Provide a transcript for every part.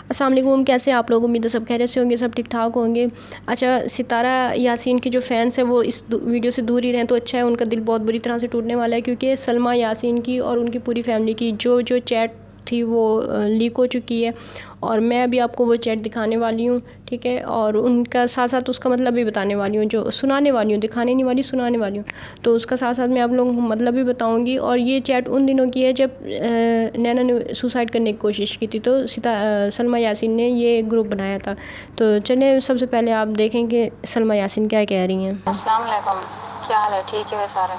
السلام علیکم، کیسے آپ لوگ؟ امید ہے سب خیریت سے ہوں گے، سب ٹھیک ٹھاک ہوں گے۔ اچھا، ستارہ یاسین کے جو فینس ہیں وہ اس ویڈیو سے دور ہی رہیں تو اچھا ہے، ان کا دل بہت بری طرح سے ٹوٹنے والا ہے، کیونکہ سلمیٰ یاسین کی اور ان کی پوری فیملی کی جو چیٹ تھی وہ لیک ہو چکی ہے، اور میں ابھی آپ کو وہ چیٹ دکھانے والی ہوں، ٹھیک ہے، اور ان کا ساتھ ساتھ اس کا مطلب بھی بتانے والی ہوں، جو سنانے والی ہوں، دکھانے نہیں والی، سنانے والی ہوں، تو اس کا ساتھ ساتھ میں آپ لوگوں کو مطلب بھی بتاؤں گی۔ اور یہ چیٹ ان دنوں کی ہے جب نینا نے سوسائڈ کرنے کی کوشش کی تھی، تو سلمیٰ یاسین نے یہ گروپ بنایا تھا۔ تو چلیں سب سے پہلے آپ دیکھیں کہ سلمیٰ یاسین کیا کہہ رہی ہیں۔ السلام علیکم، کیا حال ہے؟ ٹھیک ہے سارے؟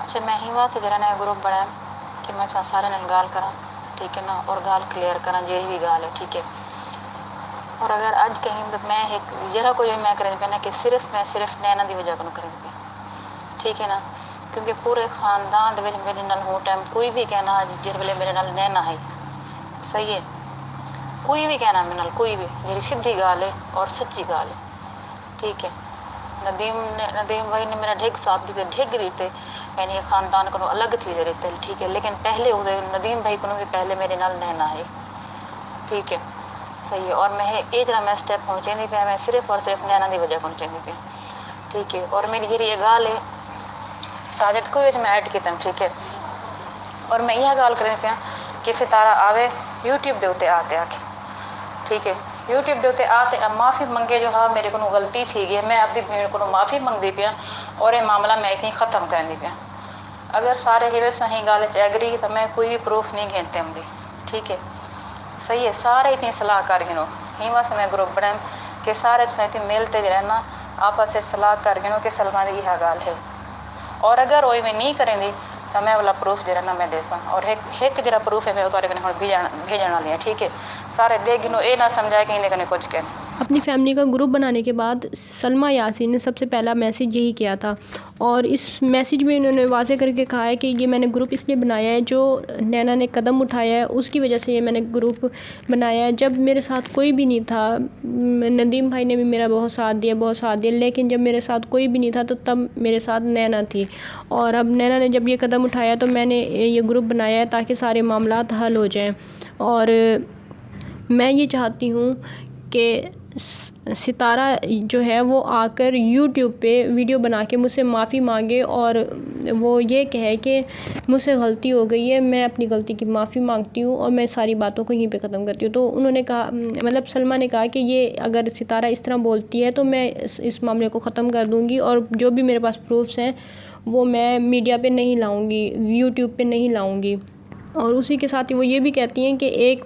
اچھا، میں ہی وہاں سے جرا نیا گروپ بنایا کہ میں سارے نال گال کرا، ٹھیک ہے نا، اور گال کلیئر کرا جی بھی گال ہے، ٹھیک ہے۔ اور اگر اج کہیں میں ایک جرا کوئی میں کریں پہ نا کہ صرف نینا دی وجہ کو کریں پہ، ٹھیک ہے نا، کیونکہ پورے خاندان دے میرے نال ہو ٹائم کوئی بھی کہنا جس ویلے میرے نال نینا ہے، صحیح ہے، کوئی بھی کہنا میرے نال، کوئی بھی میری سیدھی گال ہے اور سچی گال ہے، ٹھیک ہے۔ ندیم بھائی نے میرا ڈھگ صاف دیتے، ڈھگ رہتے یعنی خاندان کو الگ تھی رہتے، ٹھیک ہے، لیکن پہلے ندیم بھائی کو بھی پہلے میرے نال نینا ہے، ٹھیک ہے، صحیح ہے۔ اور میں یہ جڑا میں سٹیپ ہونا چاہیے پہ میں صرف اور صرف نینا دی وجہ ہونا چاہیے پہ، ٹھیک ہے۔ اور میری جی یہ گال ہے ساجد کو میں ایڈ کیتا، ٹھیک ہے۔ اور میں یہ گال کریں پہ کہ ستارہ آوے یوٹیوب دے اتنے آتے آ کے، ٹھیک ہے، یوٹیوب دے اتنے آتے معافی منگے، جو ہاں میرے کو غلطی تھی گئی، میں اپنی بھیڑ کو معافی منگتی پیا اور یہ معاملہ میں اتنی ختم کرنی پیا۔ اگر سارے ہی صحیح گال ایگری تو میں کوئی بھی پروف نہیں گھنتے ہوں، ٹھیک ہے، صحیح ہے۔ سارے اتنی صلاح کر گنو ہی واسطے میں گروپ بنایا کہ سارے اتنی ملتے رہنا، آپس سے صلاح کر گنو کہ سلمیٰ دی یہ گال ہے، اور اگر وہ میں نہیں کریں گی تو میں والا پروف جرا نا میں دے سا، اور ایک جرا پروف ہے میں وہ بھیجن والی ہیں، ٹھیک ہے۔ سارے دے گنو، یہ نہ سمجھائے کہ انہیں کنے کچھ کہنے۔ اپنی فیملی کا گروپ بنانے کے بعد سلمیٰ یاسین نے سب سے پہلا میسیج یہی کیا تھا، اور اس میسیج میں انہوں نے واضح کر کے کہا ہے کہ یہ میں نے گروپ اس لیے بنایا ہے، جو نینا نے قدم اٹھایا ہے اس کی وجہ سے یہ میں نے گروپ بنایا ہے۔ جب میرے ساتھ کوئی بھی نہیں تھا، ندیم بھائی نے بھی میرا بہت ساتھ دیا، لیکن جب میرے ساتھ کوئی بھی نہیں تھا تو تب میرے ساتھ نینا تھی، اور اب نینا نے جب یہ قدم اٹھایا تو میں نے یہ گروپ بنایا ہے تاکہ سارے معاملات حل ہو جائیں۔ اور میں یہ چاہتی ہوں کہ ستارہ جو ہے وہ آ کر یوٹیوب پہ ویڈیو بنا کے مجھ سے معافی مانگے، اور وہ یہ کہے کہ مجھ سے غلطی ہو گئی ہے، میں اپنی غلطی کی معافی مانگتی ہوں، اور میں ساری باتوں کو یہیں پہ ختم کرتی ہوں۔ تو انہوں نے کہا، مطلب سلمیٰ نے کہا کہ یہ اگر ستارہ اس طرح بولتی ہے تو میں اس معاملے کو ختم کر دوں گی، اور جو بھی میرے پاس پروفس ہیں وہ میں میڈیا پہ نہیں لاؤں گی، یوٹیوب پہ نہیں لاؤں گی۔ اور اسی کے ساتھ ہی وہ یہ بھی کہتی ہیں کہ ایک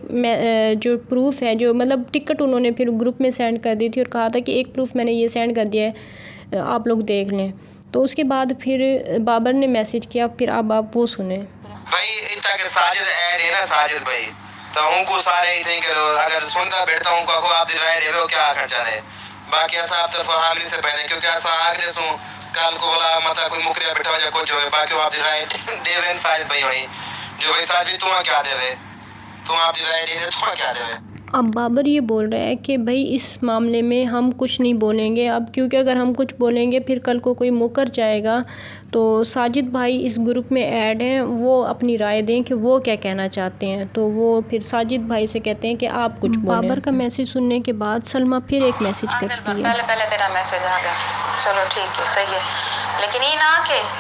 جو پروف ہے، جو مطلب ٹکٹ انہوں نے پھر گروپ میں سینڈ کر دی تھی، اور کہا تھا کہ ایک پروف میں نے یہ سینڈ کر دیا ہے، آپ لوگ دیکھ لیں۔ تو اس کے بعد پھر بابر نے میسیج کیا، پھر اب آپ وہ سنیں۔ بھائی اتنا کہ ساجد ایڈ ہے نا، ساجد بھائی تو ان کو سارے اتنے کرو، اگر سنتا بیٹھتا ہوں کو آپ دی رائے ہے وہ کیا آکھنا چاہتے ہیں باقی ایسا آپ طرف حاملی سے پہنے، کیونکہ ایسا آگنے سوں کال کو بلا مطلب کوئی مکریہ بیٹھا ہو یا کچھ ہوئے، باقی آپ دی رائے دیوین ساجد بھائی ہوئی جو بھائی ساجد بھی تمہیں کیا دے وے، تم آپ دی رائے دے تمہیں کیا دے وے۔ اب بابر یہ بول رہا ہے کہ بھائی اس معاملے میں ہم کچھ نہیں بولیں گے اب، کیونکہ اگر ہم کچھ بولیں گے پھر کل کو کوئی مکر جائے گا۔ تو ساجد بھائی اس گروپ میں ایڈ ہیں، وہ اپنی رائے دیں کہ وہ کیا کہنا چاہتے ہیں۔ تو وہ پھر ساجد بھائی سے کہتے ہیں کہ آپ کچھ بولیں۔ بابر کا میسیج سننے کے بعد سلمیٰ پھر ایک میسیج کرتی ہے۔ پہلے تیرا میسیج آ گیا، چلو ٹھیک ہے، صحیح ہے، لیکن یہ نہ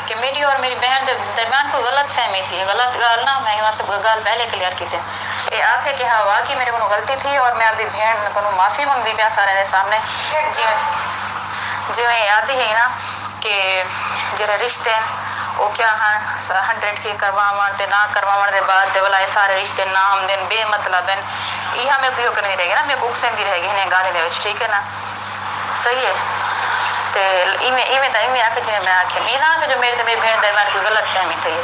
کہ میری اور میری بہن کے درمیان کوئی غلط فہمی تھی، غلط گال نہ، میں وہاں سے گال پہلے کلیئر کی تھی۔ یہ آخر کہ ہاں واقعی میرے کو غلطی تھی، اور میں اپنی بہن کو معافی منگتی پیا سارے دے سامنے، جی میں یاد ہی ہے نا کہ جڑے رشتے ہیں وہ کیا ہیں 100 کی کرواؤں تے نہ کرواؤں دے بعد تے والا سارے رشتے نام دین بے مطلب ہیں، یہ ہمیں کوئی حکم نہیں رہے گی نا، میں کو اکسندی رہے گی انہیں گانے دے وچ، ٹھیک ہے نا، صحیح ہے۔ تے ایویں تا ایویں آکھ جے میں آکھے میں نہ کہ جو میرے تے میری بہن درمیان کوئی غلط فہمی تھی ہے،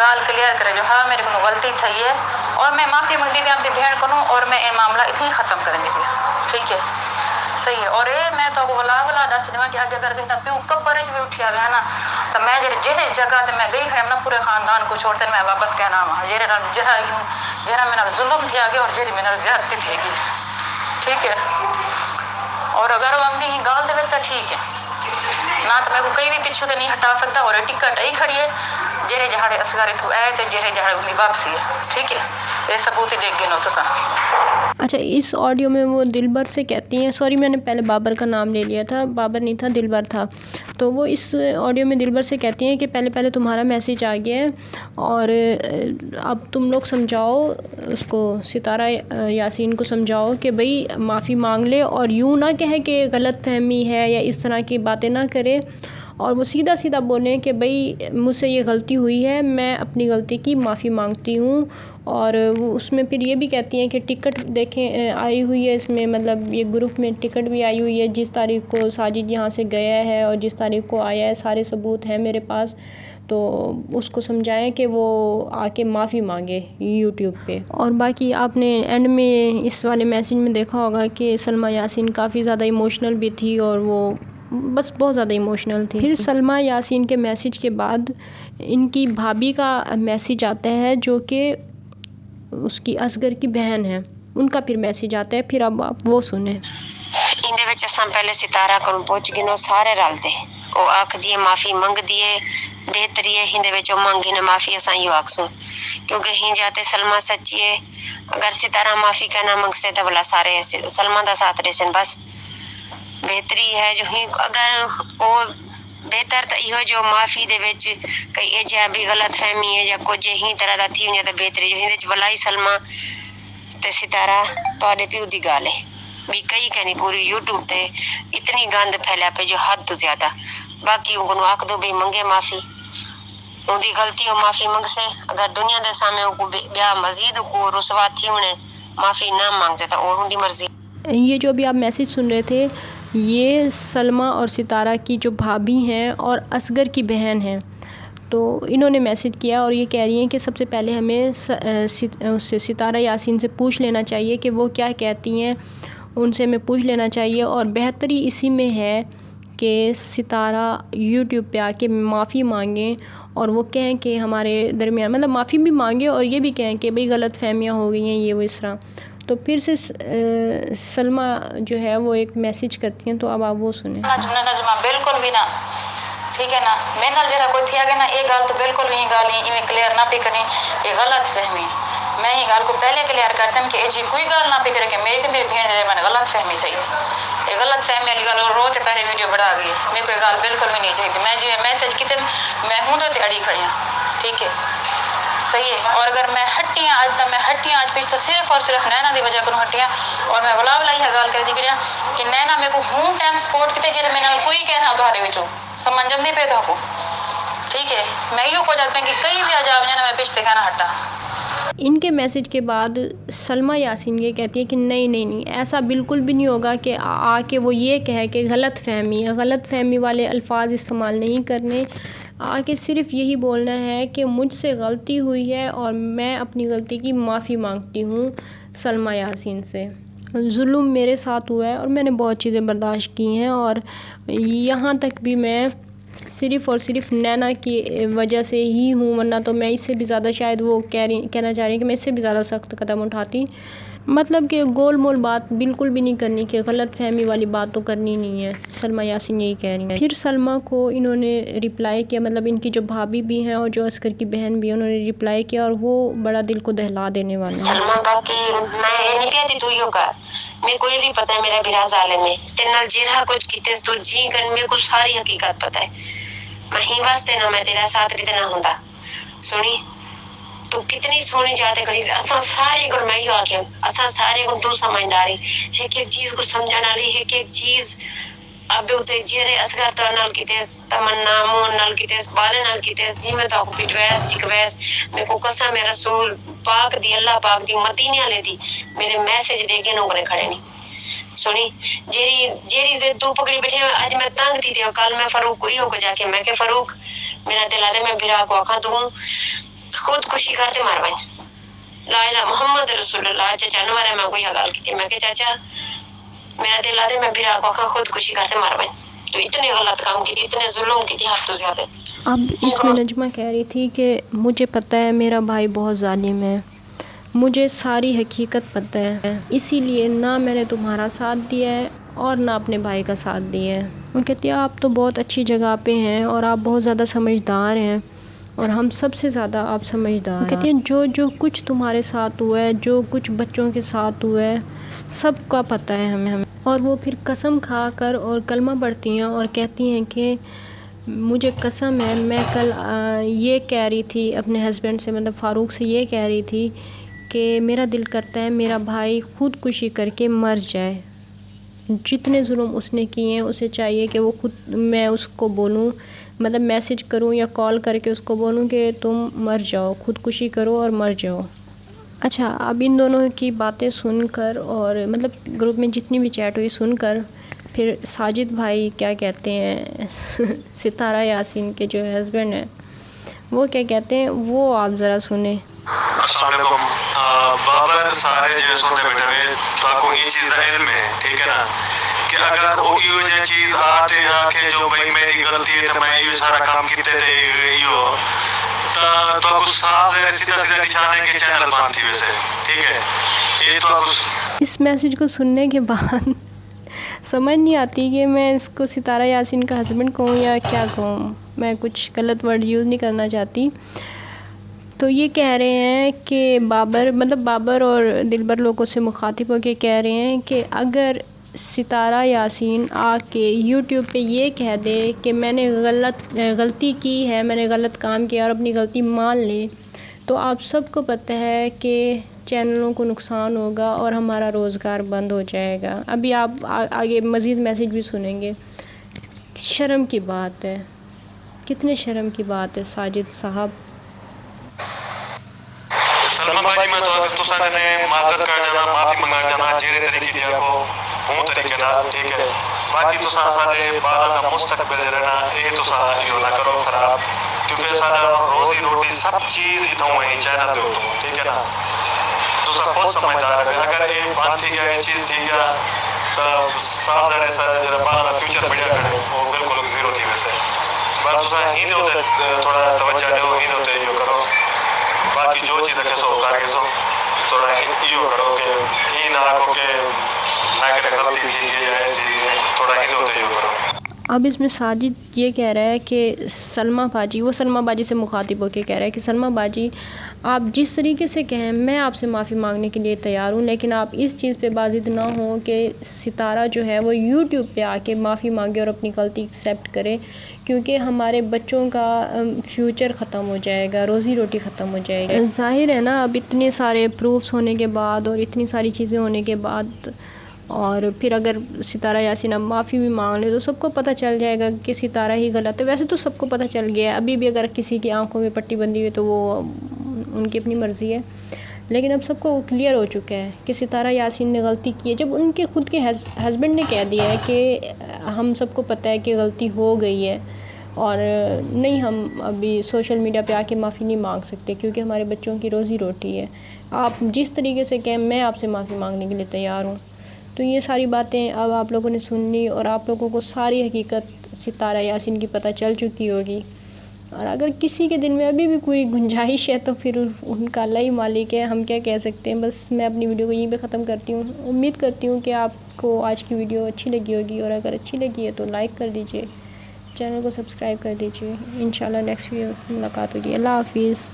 گال کلیئر کرے جو ہاں میرے کو غلطی تھی ہے، اور میں معافی منگتی پیا اپنی بہن کو، اور میں یہ معاملہ اتنی ختم کرنے پیا، ٹھیک ہے، صحیح ہے۔ اور یہ میں تو بلا دس دیواں کہ اج اگر کہیں پیو قبر وچ بھی اٹھیا گیا نا تو میں جس جگہ تے میں گئی ہوں نا پورے خاندان کو چھوڑ کے میں واپس کہنا وا جہاں میرا ظلم تھیا گیا اور جہی میرے زیادتی تھی گی، ٹھیک ہے۔ اور اگر وہ اندھی ہی گال دے تو ٹھیک ہے نہ، تو میں کو کوئی بھی پیچھے تو نہیں ہٹا سکتا، اور ٹکٹ ہی کھڑی ہے جہے جہاڑے اصغر اتو آئے تے جہے جہاڑے واپسی ہے، ٹھیک ہے، یہ ثبوت ہی دیکھ گئے نو تساں۔ اچھا، اس آڈیو میں وہ دلبر سے کہتی ہیں، سوری میں نے پہلے بابر کا نام لے لیا تھا، بابر نہیں تھا دلبر تھا، تو وہ اس آڈیو میں دلبر سے کہتی ہیں کہ پہلے تمہارا میسیج آ گیا ہے اور اب تم لوگ سمجھاؤ اس کو، ستارہ یاسین کو سمجھاؤ کہ بھئی معافی مانگ لے اور یوں نہ کہے کہ غلط فہمی ہے یا اس طرح کی باتیں نہ کرے، اور وہ سیدھا بولیں کہ بھئی مجھ سے یہ غلطی ہوئی ہے، میں اپنی غلطی کی معافی مانگتی ہوں۔ اور وہ اس میں پھر یہ بھی کہتی ہیں کہ ٹکٹ دیکھیں آئی ہوئی ہے اس میں، مطلب یہ گروپ میں ٹکٹ بھی آئی ہوئی ہے، جس تاریخ کو ساجد یہاں سے گیا ہے اور جس تاریخ کو آیا ہے، سارے ثبوت ہیں میرے پاس، تو اس کو سمجھائیں کہ وہ آ کے معافی مانگے یوٹیوب پہ۔ اور باقی آپ نے اینڈ میں اس والے میسیج میں دیکھا ہوگا کہ سلمیٰ یاسین کافی زیادہ ایموشنل بھی تھی، اور وہ بس بہت زیادہ ایموشنل تھی۔ پھر سلمیٰ یاسین کے میسیج کے بعد ان کی بھابھی کا میسیج آتا ہے، جو کہ اس کی اصغر کی بہن ہے، ان کا پھر میسیج آتا ہے، پھر اب آپ وہ سنیں۔ اندے وچ اساں پہلے ستارہ کون پہنچ گئے، سارے رل دے او آکھ دیے معافی منگ دیے، بہتری ہے ہندے وچ منگی نے معافی اساں یو آکسوں، کیونکہ ہی جاتے سلمیٰ سچی ہے، اگر ستارہ معافی کہنا منگ سے تو بلا سارے سلمیٰ دا ساتھ رہے سن، بس بہتری ہے جو ہی اگر او بہتر تو یہ جو معافی دے وچ کئی ایجا بھی غلط فہمی ہے یا کچھ ہی طرح دا تھی ونجے تے بہتری جو ہندے وچ بلائی سلمیٰ تے ستارہ تواڈے پیو دی گل ہے بھی کئی کہنی پوری یوٹیوب تے اتنی گند پھیلا پہ جو حد تو زیادہ، باقی ان کو آکھ دو بھی منگے معافی، ان دی غلطی ہو معافی منگ سے، اگر دنیا دے سامنے ان کو بیا مزید کو رسوا تھی انہیں معافی نہ مانگتے تو ان دی مرضی۔ یہ جو بھی آپ میسیج سن رہے تھے، یہ سلمیٰ اور ستارہ کی جو بھابھی ہیں اور اصغر کی بہن ہیں، تو انہوں نے میسیج کیا اور یہ کہہ رہی ہیں کہ سب سے پہلے ہمیں ستارہ یاسین سے پوچھ لینا چاہیے کہ وہ کیا کہتی ہیں، ان سے ہمیں پوچھ لینا چاہیے، اور بہتری اسی میں ہے کہ ستارہ یوٹیوب پہ آ کے معافی مانگیں اور وہ کہیں کہ ہمارے درمیان، مطلب معافی بھی مانگیں اور یہ بھی کہیں کہ بھئی غلط فہمیاں ہو گئی ہیں یہ وہ اس طرح۔ تو پھر سے سلمیٰ جو ہے وہ ایک میسیج کرتی ہیں، تو اب آپ وہ سنیں۔ نجمہ بالکل بھی نہ، ٹھیک ہے نا، میں نال جڑا کوئی تھیا گیا نا، یہ گل تو بالکل بھی گل ہی کلیئر نہ پی کرنی، یہ غلط فہمی، میں یہ گل کو پہلے کلیئر کرتا ہوں کہ جی کوئی گل نہ پی کرے کہ میری تو میری بہن دے میں غلط فہمی تھی، یہ غلط فہمی والی گل رو تے پہلے ویڈیو بڑھا گئی، میں کوئی گل بالکل بھی نہیں چاہیے، میں جی میسج کیتے میں ہوں تو اڑی کھڑی ہوں، ٹھیک ہے صحیح ہے، اور اگر میں ہٹیاں آج پیچھے تو صرف اور صرف نینا دی وجہ کو ہٹیاں، اور میں بلا ہی گل کر دی کہ نینا میرے کو ہوں ٹائم سپورٹ کیتے جے میں نال کوئی کہنا تہاڈے وچوں سمجھم نہیں پے تو کو، ٹھیک ہے، میں یوں کو جاتا کہ کئی بھی عجاب نینا میں پیچھے کہنا ہٹا۔ ان کے میسیج کے بعد سلمیٰ یاسین یہ کہتی ہے کہ نہیں ایسا بالکل بھی نہیں ہوگا کہ آ کے وہ یہ کہے کہ غلط فہمی والے الفاظ استعمال نہیں کرنے، آ کے صرف یہی بولنا ہے کہ مجھ سے غلطی ہوئی ہے اور میں اپنی غلطی کی معافی مانگتی ہوں سلمیٰ یاسین سے، ظلم میرے ساتھ ہوا ہے اور میں نے بہت چیزیں برداشت کی ہیں، اور یہاں تک بھی میں صرف اور صرف نینا کی وجہ سے ہی ہوں، ورنہ تو میں اس سے بھی زیادہ شاید وہ کہنا چاہ رہی ہیں کہ میں اس سے بھی زیادہ سخت قدم اٹھاتی، مطلب کہ گول مول بات بالکل بھی نہیں کرنی، کہ غلط فہمی والی بات تو کرنی نہیں ہے، سلمیٰ یاسین یہی کہہ رہی ہیں۔ پھر سلمیٰ کو انہوں نے رپلائی کیا، مطلب ان کی جو بھابھی بھی ہیں اور جو اصغر کی بہن بھی ہیں، انہوں نے رپلائی کیا اور وہ بڑا دل کو دہلا دینے والا ہے۔ سلمیٰ باقی میں نہیں کہتی تو یوں کر، میں کوئی بھی پتہ ہے میرا بھی ظالم ہے، تیرے نال جیرا کچھ کیتے تو جی کر میرے کو ساری حقیقت پتہ ہے، میں ہی واسطے نہ میں تیرا ساتھ دینا ہوندا، سنی تو کتنی سونی جاتے کری، اساں سارے کو میں یوں آکھیا، اساں سارے کو تو سمجھداری ایک چیز کو سمجھن والی ایک چیز اب تے جیرے اصغر تو نال کیتے تمنا مون نال کیتے بالے نال کیتے جی میں تو پٹویس چکویس میں کو قسم ہے رسول پاک دی اللہ پاک دی مدینے والے دی میرے میسج دے کے نوکرے کھڑے نہیں، سنی جیری زد تو پکڑی بیٹھے اج میں تنگ تھی تے کل میں فاروق کو ہو کے جا کے میں کہ فاروق میرا دل آدے میں بھرا کو آکھاں تو خود کشی کرتے مار بن لا الہ محمد رسول اللہ، چاچا نوارے میں کوئی گل کی میں کہ چاچا میرا دل آدے میں بھرا کو آکھاں خود کشی کرتے مار بن، تو اتنے غلط کام کی اتنے ظلم کی حد تو زیادہ۔ اب اس میں نجمہ کہہ رہی تھی کہ مجھے پتہ ہے میرا بھائی بہت ظالم ہے، مجھے ساری حقیقت پتہ ہے، اسی لیے نہ میں نے تمہارا ساتھ دیا ہے اور نہ اپنے بھائی کا ساتھ دیا ہے۔ وہ کہتی ہے آپ تو بہت اچھی جگہ پہ ہیں اور آپ بہت زیادہ سمجھدار ہیں، اور ہم سب سے زیادہ آپ سمجھدار. کہتے ہیں جو کچھ تمہارے ساتھ ہوا ہے، جو کچھ بچوں کے ساتھ ہوا ہے، سب کا پتہ ہے ہمیں. اور وہ پھر قسم کھا کر اور کلمہ پڑھتی ہیں اور کہتی ہیں کہ مجھے قسم ہے، میں کل یہ کہہ رہی تھی اپنے ہسبینڈ سے، مطلب فاروق سے یہ کہہ رہی تھی کہ میرا دل کرتا ہے میرا بھائی خودکشی کر کے مر جائے. جتنے ظلم اس نے کیے ہیں اسے چاہیے کہ وہ میں اس کو بولوں، مطلب میسج کروں یا کال کر کے اس کو بولوں کہ تم مر جاؤ، خودکشی کرو اور مر جاؤ. اچھا، اب ان دونوں کی باتیں سن کر اور مطلب گروپ میں جتنی بھی چیٹ ہوئی سن کر، پھر ساجد بھائی کیا کہتے ہیں ستارہ یاسین کے جو ہسبینڈ ہیں وہ کیا کہتے ہیں وہ آپ ذرا سنیں. السلام علیکم. بابر سارے جو سنتے بیٹھے ہوئے تو کو یہ چیز علم ہے، ٹھیک ہے نا، کہ اگر وہ یہ چیز آتے آکے جو بھائی میری غلطی ہے تو میں یہ سارا کام کیتے تھے یہ تو کچھ صاف سیدھا سیدھا نشان ہے کہ چینل بند تھی ویسے، ٹھیک ہے. یہ تو اس میسج کو سننے کے بعد سمجھ نہیں آتی کہ میں اس کو ستارہ یاسین کا ہسبینڈ کہوں یا کیا کہوں. میں کچھ غلط ورڈ یوز نہیں کرنا چاہتی. تو یہ کہہ رہے ہیں کہ بابر اور دلبر لوگوں سے مخاطب ہو کے کہہ رہے ہیں کہ اگر ستارہ یاسین آ کے یوٹیوب پہ یہ کہہ دے کہ میں نے غلطی کی ہے، میں نے غلط کام کیا اور اپنی غلطی مان لے، تو آپ سب کو پتہ ہے کہ چینلوں کو نقصان ہوگا اور ہمارا روزگار بند ہو جائے گا. ابھی آپ آگے مزید میسج بھی سنیں گے. شرم کی بات ہے، کتنے شرم کی بات ہے ساجد صاحب. سلمان بھائی میں تو نے معذرت کر جانا، معافی منگا جانا جیرے طریقے دیا کو ہوں طریقے دا، ٹھیک ہے. باقی تو سارے بالا کا مستقبل رہنا یہ تو یہ نہ کرو خراب، کیونکہ سارا روزی روٹی سب چیز اتوں ہے چینل پہ ہوتا، ٹھیک ہے نا. تو خود سمجھدار ہے، اگر یہ بند تھی گیا یہ چیز تھی گیا تو صاف رہنے سر جب بالا فیوچر بڑھیا کرے وہ بالکل زیرو تھی ویسے. بس ہی ہوتے تھوڑا توجہ دو، ہی ہوتے یہ کرو. باقی جو چیز رکھے سو کر کے سو تھوڑا یہ کرو کہ یہ نہ رکھو کہ میں کہ غلطی تھی یہ چیز تھوڑا ہی ہوتے یہ کرو. اب اس میں ساجد یہ کہہ رہا ہے کہ سلمہ باجی سے مخاطب ہو کے کہہ رہا ہے کہ سلمہ باجی آپ جس طریقے سے کہیں میں آپ سے معافی مانگنے کے لیے تیار ہوں، لیکن آپ اس چیز پہ بازد نہ ہوں کہ ستارہ جو ہے وہ یوٹیوب پہ آ کے معافی مانگے اور اپنی غلطی ایکسیپٹ کرے، کیونکہ ہمارے بچوں کا فیوچر ختم ہو جائے گا، روزی روٹی ختم ہو جائے گا. ظاہر ہے نا، اب اتنے سارے پروفس ہونے کے بعد اور اتنی ساری چیزیں ہونے کے بعد اور پھر اگر ستارہ یاسین اب معافی بھی مانگ لے تو سب کو پتہ چل جائے گا کہ ستارہ ہی غلط ہے. ویسے تو سب کو پتہ چل گیا ہے، ابھی بھی اگر کسی کی آنکھوں میں پٹی بندھی ہوئی تو وہ ان کی اپنی مرضی ہے، لیکن اب سب کو کلیئر ہو چکا ہے کہ ستارہ یاسین نے غلطی کی ہے. جب ان کے خود کے ہسبینڈ نے کہہ دیا ہے کہ ہم سب کو پتہ ہے کہ غلطی ہو گئی ہے اور نہیں، ہم ابھی سوشل میڈیا پہ آ کے معافی نہیں مانگ سکتے کیونکہ ہمارے بچوں کی روزی روٹی ہے، آپ جس طریقے سے کہیں میں آپ سے معافی مانگنے کے لیے تیار ہوں. تو یہ ساری باتیں اب آپ لوگوں نے سن لی اور آپ لوگوں کو ساری حقیقت ستارہ یاسین کی پتہ چل چکی ہوگی. اور اگر کسی کے دل میں ابھی بھی کوئی گنجائش ہے تو پھر ان کا اللہ ہی مالک ہے، ہم کیا کہہ سکتے ہیں. بس میں اپنی ویڈیو کو یہیں پہ ختم کرتی ہوں. امید کرتی ہوں کہ آپ کو آج کی ویڈیو اچھی لگی ہوگی، اور اگر اچھی لگی ہے تو لائک کر دیجئے، چینل کو سبسکرائب کر دیجئے. انشاءاللہ نیکسٹ ویڈیو ملاقات ہوگی. اللہ حافظ.